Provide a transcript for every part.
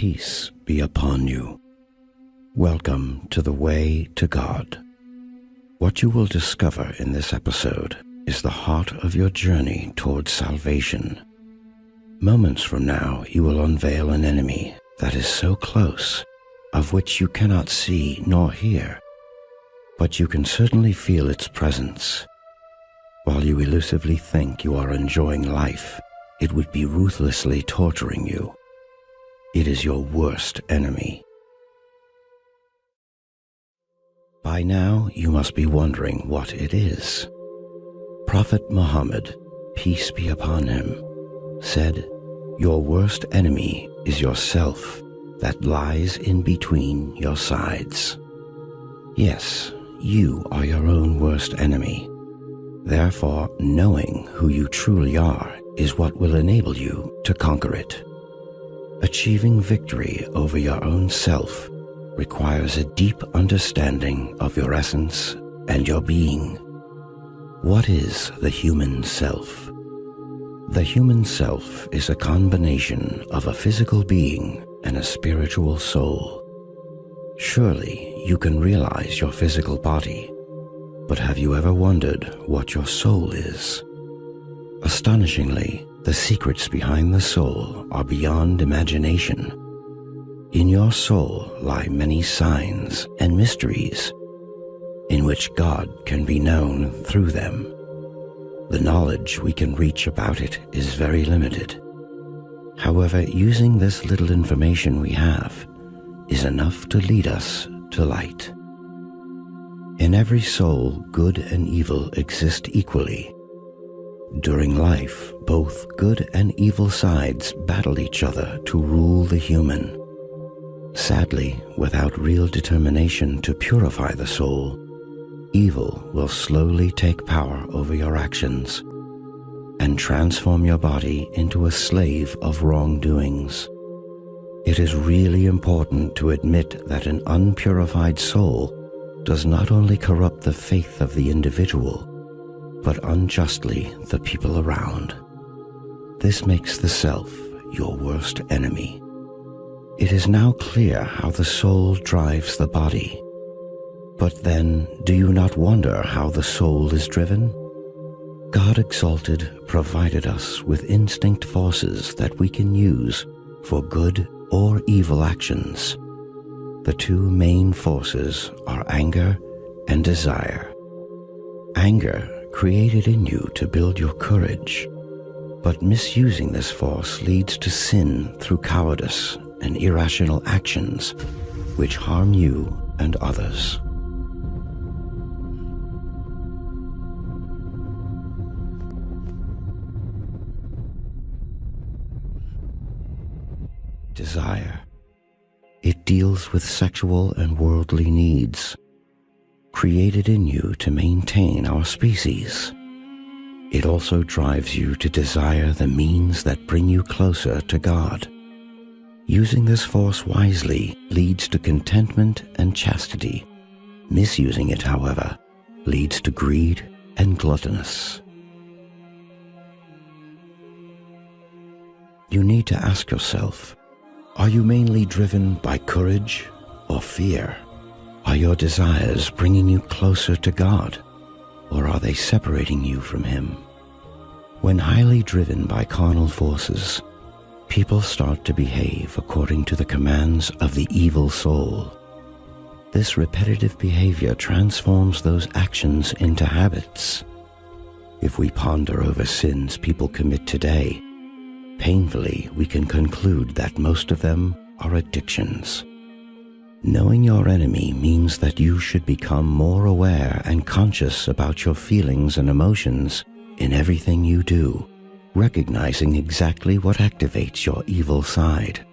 peace be upon you. Welcome to the Way to God. What you will discover in this episode is the heart of your journey towards salvation. Moments from now, you will unveil an enemy that is so close, of which you cannot see nor hear, but you can certainly feel its presence. While you elusively think you are enjoying life, it would be ruthlessly torturing you. It is your worst enemy. By now, you must be wondering what it is. Prophet Muhammad, peace be upon him, said, "Your worst enemy is yourself that lies in between your sides." Yes, you are your own worst enemy. Therefore, knowing who you truly are is what will enable you to conquer it. Achieving victory over your own self requires a deep understanding of your essence and your being. What is the human self? The human self is a combination of a physical being and a spiritual soul. Surely you can realize your physical body, but have you ever wondered what your soul is? Astonishingly, the secrets behind the soul are beyond imagination. In your soul lie many signs and mysteries, in which God can be known through them. The knowledge we can reach about it is very limited. However, using this little information we have is enough to lead us to light. In every soul, good and evil exist equally. During life, both good and evil sides battle each other to rule the human. Sadly, without real determination to purify the soul, evil will slowly take power over your actions and transform your body into a slave of wrongdoings. It is really important to admit that an unpurified soul does not only corrupt the faith of the individual, but unjustly the people around. This makes the self your worst enemy. It is now clear how the soul drives the body. But then, do you not wonder how the soul is driven? God Exalted provided us with instinct forces that we can use for good or evil actions. The two main forces are anger and desire. Anger created in you to build your courage, but misusing this force leads to sin through cowardice and irrational actions which harm you and others. Desire. It deals with sexual and worldly needs, created in you to maintain our species. It also drives you to desire the means that bring you closer to God. Using this force wisely leads to contentment and chastity. Misusing it, however, leads to greed and gluttonous. You need to ask yourself, are you mainly driven by courage or fear? Are your desires bringing you closer to God, or are they separating you from Him? When highly driven by carnal forces, people start to behave according to the commands of the evil soul. This repetitive behavior transforms those actions into habits. If we ponder over sins people commit today, painfully we can conclude that most of them are addictions. Knowing your enemy means that you should become more aware and conscious about your feelings and emotions in everything you do, recognizing exactly what activates your evil side.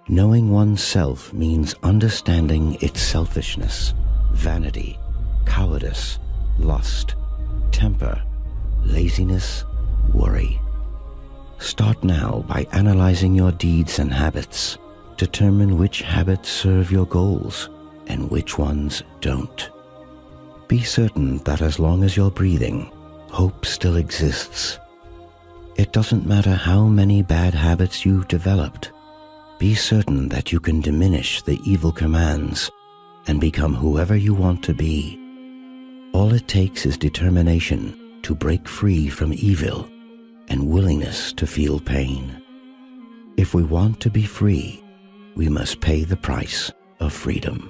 Knowing oneself means understanding its selfishness, vanity, cowardice, lust, temper, laziness, worry. Start now by analyzing your deeds and habits. Determine which habits serve your goals and which ones don't. Be certain that as long as you're breathing, hope still exists. It doesn't matter how many bad habits you've developed. Be certain that you can diminish the evil commands and become whoever you want to be. All it takes is determination to break free from evil and willingness to feel pain. If we want to be free, we must pay the price of freedom.